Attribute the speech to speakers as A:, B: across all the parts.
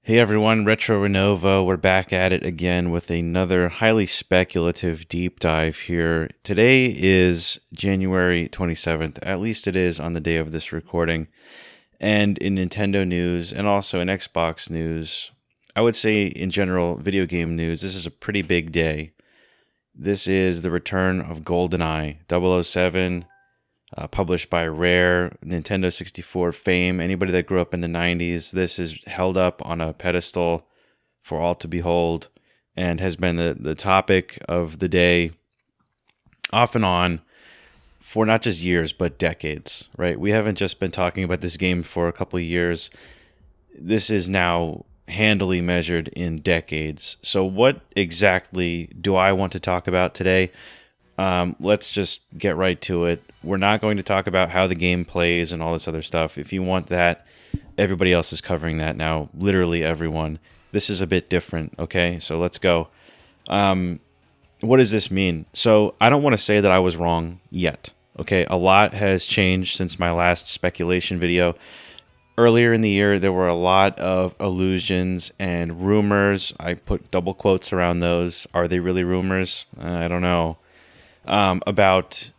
A: Hey everyone, Retro Renovo. We're back at it again with another highly speculative deep dive here. Today is January 27th, at least it is on the day of this recording. And in Nintendo news and also in Xbox news, I would say in general video game news, this is a pretty big day. This is the return of GoldenEye 007. Published by Rare, Nintendo 64 fame. Anybody that grew up in the 90s, this is held up on a pedestal for all to behold and has been the topic of the day off and on for not just years, but decades, right? We haven't just been talking about this game for a couple of years. This is now handily measured in decades. So what exactly do I want to talk about today? Let's just get right to it. We're not going to talk about how the game plays and all this other stuff. If you want that, everybody else is covering that now. Literally everyone. This is a bit different, okay? So let's go. What does this mean? So I don't want to say that I was wrong yet, okay? A lot has changed since my last speculation video. Earlier in the year, there were a lot of illusions and rumors. I put double quotes around those. Are they really rumors? I don't know. About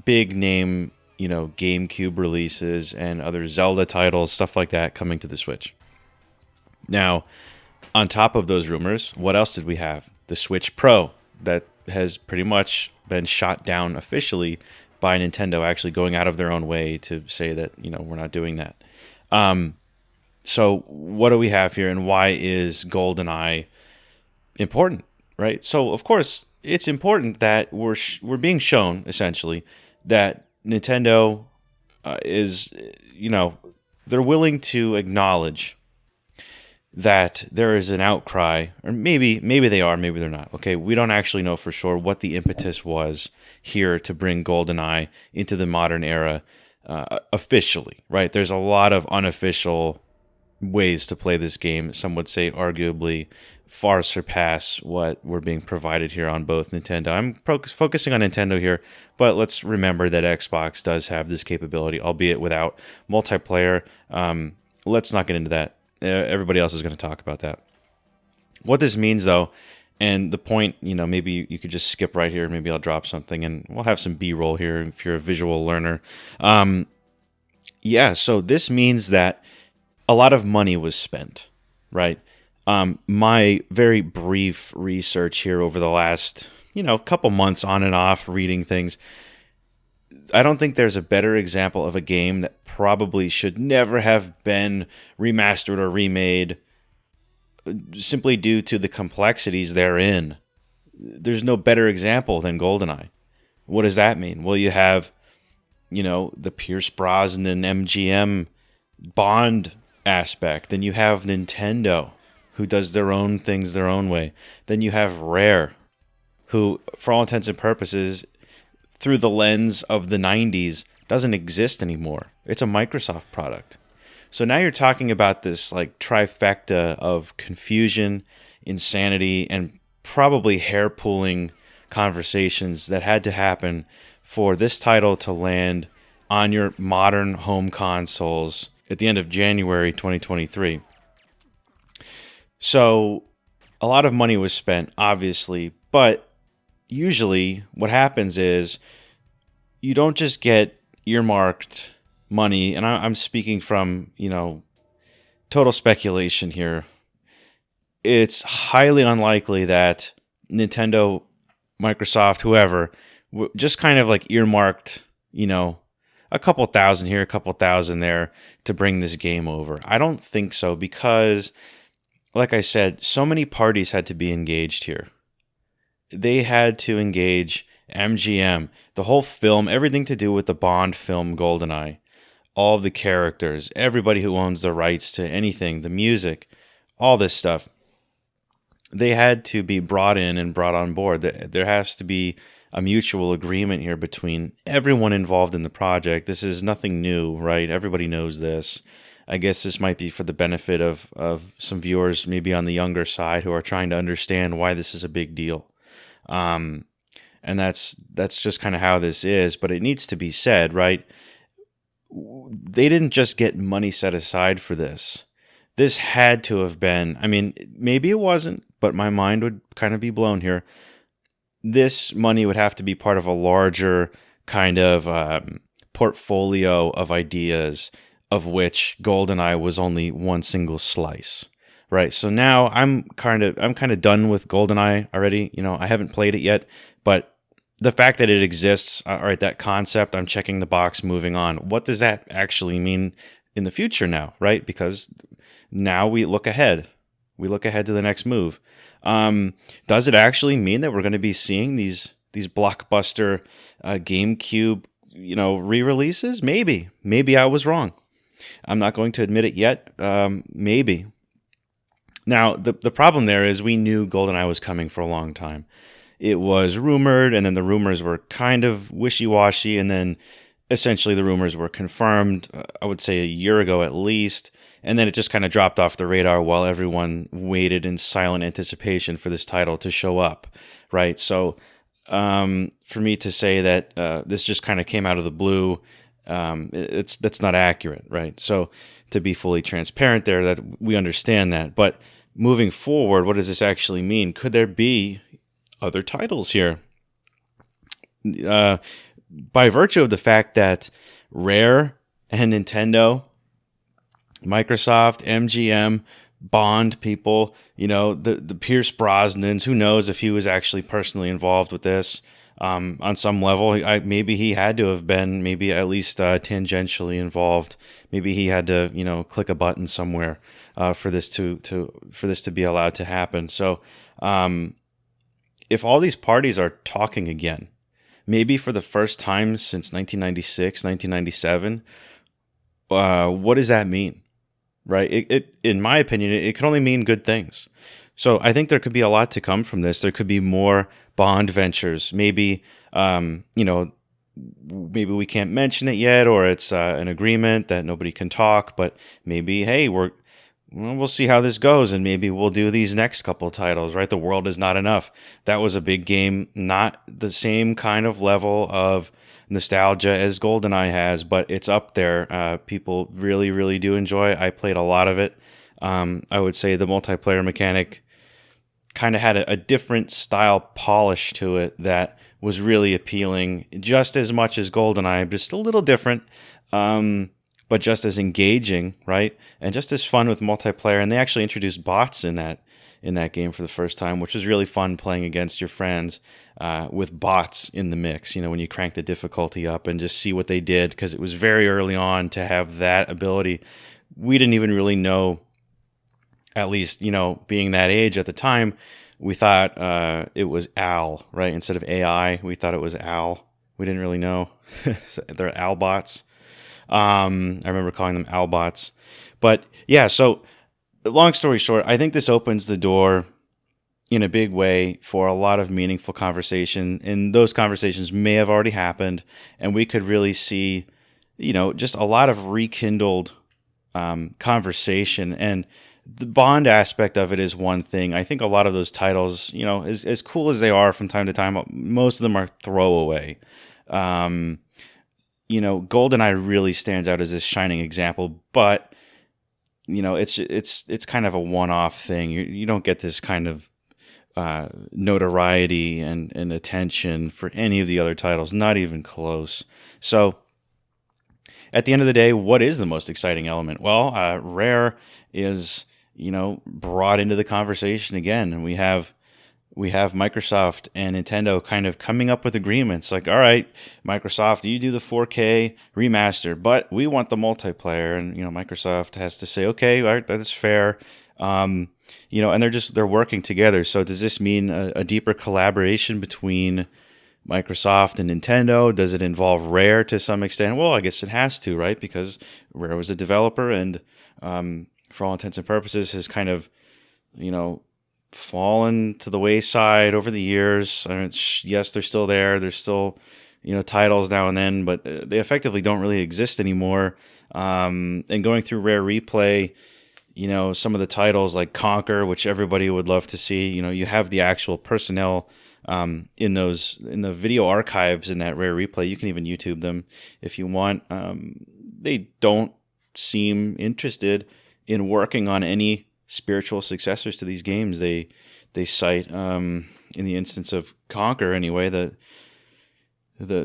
A: big name, GameCube releases and other Zelda titles, stuff like that coming to the Switch. Now, on top of those rumors, what else did we have? The Switch Pro that has pretty much been shot down officially by Nintendo, actually going out of their own way to say that, we're not doing that. So what do we have here, and why is GoldenEye important, right? So, of course, it's important that we're being shown, essentially, that Nintendo is, they're willing to acknowledge that there is an outcry, or maybe they are, maybe they're not. Okay, we don't actually know for sure what the impetus was here to bring GoldenEye into the modern era officially, right? There's a lot of unofficial ways to play this game. Some would say arguably far surpass what we're being provided here on both Nintendo. I'm focusing on Nintendo here, but let's remember that Xbox does have this capability, albeit without multiplayer. Let's not get into that. Everybody else is going to talk about that. What this means, though, and the point, maybe you could just skip right here. Maybe I'll drop something, and we'll have some B-roll here if you're a visual learner. So this means that a lot of money was spent, right? My very brief research here over the last, couple months on and off reading things, I don't think there's a better example of a game that probably should never have been remastered or remade simply due to the complexities therein. There's no better example than GoldenEye. What does that mean? Well, you have, the Pierce Brosnan MGM Bond aspect. Then you have Nintendo, who does their own things their own way. Then you have Rare, who, for all intents and purposes, through the lens of the 90s, doesn't exist anymore. It's a Microsoft product. So now you're talking about this like trifecta of confusion, insanity, and probably hair-pulling conversations that had to happen for this title to land on your modern home consoles at the end of January 2023. So a lot of money was spent, obviously, but usually what happens is you don't just get earmarked money, and I'm speaking from, total speculation here. It's highly unlikely that Nintendo, Microsoft, whoever, just kind of like earmarked, a couple thousand here, a couple thousand there to bring this game over. I don't think so, because like I said, so many parties had to be engaged here. They had to engage MGM, the whole film, everything to do with the Bond film GoldenEye, all the characters, everybody who owns the rights to anything, the music, all this stuff. they had to be brought in and brought on board. There has to be a mutual agreement here between everyone involved in the project. This is nothing new, right? Everybody knows this. I guess this might be for the benefit of some viewers, maybe on the younger side, who are trying to understand why this is a big deal. And that's just kind of how this is. But it needs to be said, right? They didn't just get money set aside for this. This had to have been, I mean, maybe it wasn't, but my mind would kind of be blown here. This money would have to be part of a larger kind of portfolio of ideas, of which GoldenEye was only one single slice, right? So now I'm kind of done with GoldenEye already. You know, I haven't played it yet, but the fact that it exists, all right, that concept, I'm checking the box, moving on. What does that actually mean in the future now, right? Because now we look ahead. We look ahead to the next move. Does it actually mean that we're going to be seeing these blockbuster GameCube, re-releases? Maybe I was wrong. I'm not going to admit it yet. Maybe. Now, the problem there is we knew GoldenEye was coming for a long time. It was rumored, and then the rumors were kind of wishy-washy, and then essentially the rumors were confirmed, I would say a year ago at least, and then it just kind of dropped off the radar while everyone waited in silent anticipation for this title to show up, right? So for me to say that this just kind of came out of the blue, that's not accurate, right? So to be fully transparent there, that we understand that. But moving forward, what does this actually mean? Could there be other titles here? By virtue of the fact that Rare and Nintendo, Microsoft, MGM, Bond people, the Pierce Brosnans, who knows if he was actually personally involved with this on some level. Maybe he had to have been, maybe at least tangentially involved. Maybe he had to, click a button somewhere for this to be allowed to happen. So if all these parties are talking again, maybe for the first time since 1996, 1997, what does that mean? Right? It in my opinion, it can only mean good things. So I think there could be a lot to come from this. There could be more Bond ventures. Maybe, maybe we can't mention it yet, or it's an agreement that nobody can talk. But maybe, hey, we'll see how this goes, and maybe we'll do these next couple titles. Right? The World Is Not Enough. That was a big game, not the same kind of level of nostalgia as GoldenEye has, but it's up there. People really, really do enjoy. I played a lot of it. I would say the multiplayer mechanic kind of had a different style polish to it that was really appealing, just as much as GoldenEye, just a little different, but just as engaging, right? And just as fun with multiplayer. And they actually introduced bots in that game for the first time, which was really fun playing against your friends with bots in the mix, when you crank the difficulty up and just see what they did, because it was very early on to have that ability. We didn't even really know, at least, being that age at the time, we thought it was Al, right? Instead of AI, we thought it was Al. We didn't really know. So they're Al bots. I remember calling them Al bots. But yeah, so long story short, I think this opens the door in a big way for a lot of meaningful conversation, and those conversations may have already happened, and we could really see, just a lot of rekindled conversation. And the Bond aspect of it is one thing. I think a lot of those titles, as cool as they are from time to time, most of them are throwaway. GoldenEye really stands out as this shining example, but it's kind of a one-off thing. You don't get this kind of notoriety and attention for any of the other titles, not even close. So at the end of the day, what is the most exciting element? Well, Rare is, brought into the conversation again, and we have Microsoft and Nintendo kind of coming up with agreements like, all right, Microsoft, you do the 4K remaster, but we want the multiplayer. And, Microsoft has to say, okay, all right, that's fair. And they're working together. So does this mean a deeper collaboration between Microsoft and Nintendo? Does it involve Rare to some extent? Well, I guess it has to, right? Because Rare was a developer and, for all intents and purposes, has kind of, fallen to the wayside over the years. I mean, yes, they're still there. There's still, titles now and then, but they effectively don't really exist anymore. And going through Rare Replay, some of the titles like Conquer, which everybody would love to see, you have the actual personnel in the video archives in that Rare Replay. You can even YouTube them if you want. They don't seem interested in working on any spiritual successors to these games. They cite, in the instance of Conquer anyway, the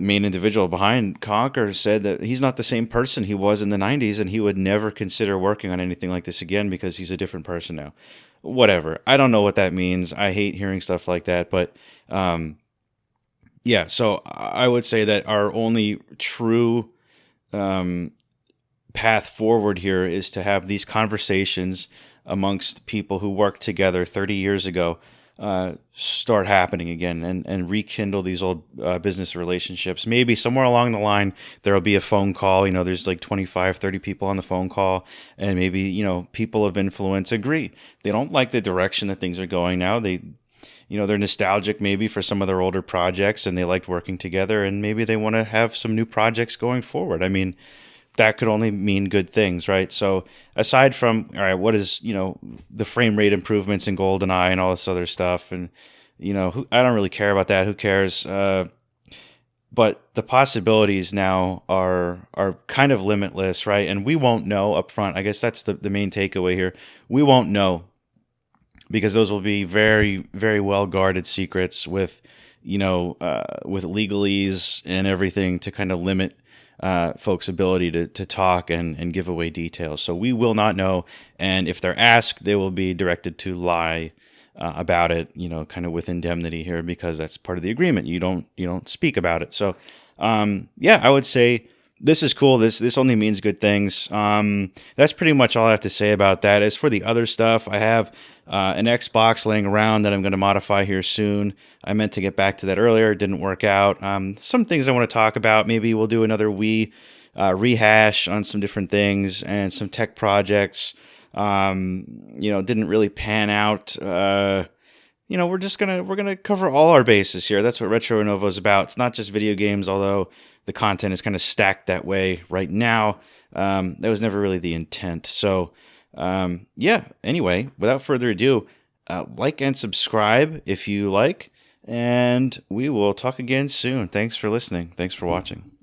A: main individual behind Conquer said that he's not the same person he was in the 90s, and he would never consider working on anything like this again because he's a different person now. Whatever. I don't know what that means. I hate hearing stuff like that. But yeah, so I would say that our only true path forward here is to have these conversations amongst people who worked together 30 years ago start happening again, and rekindle these old business relationships. Maybe somewhere along the line there'll be a phone call. There's like 25, 30 people on the phone call, and maybe people of influence agree they don't like the direction that things are going now. They're nostalgic maybe for some of their older projects, and they liked working together, and maybe they want to have some new projects going forward. I mean, that could only mean good things, right? So aside from, all right, what is, the frame rate improvements in GoldenEye and all this other stuff, and, I don't really care about that. Who cares? But the possibilities now are kind of limitless, right? And we won't know up front. I guess that's the main takeaway here. We won't know, because those will be very, very well guarded secrets with legalese and everything to kind of limit folks' ability to talk and give away details. So we will not know, and if they're asked, they will be directed to lie about it, kind of with indemnity here, because that's part of the agreement. You don't speak about it. So yeah, I would say this is cool. This only means good things. That's pretty much all I have to say about that. As for the other stuff, I have an Xbox laying around that I'm going to modify here soon. I meant to get back to that earlier. It didn't work out. Some things I want to talk about. Maybe we'll do another Wii rehash on some different things and some tech projects. Didn't really pan out. We're gonna cover all our bases here. That's what Retro Renovo is about. It's not just video games, although the content is kind of stacked that way right now. That was never really the intent. So yeah, anyway, without further ado, like and subscribe if you like, and we will talk again soon. Thanks for listening. Thanks for watching.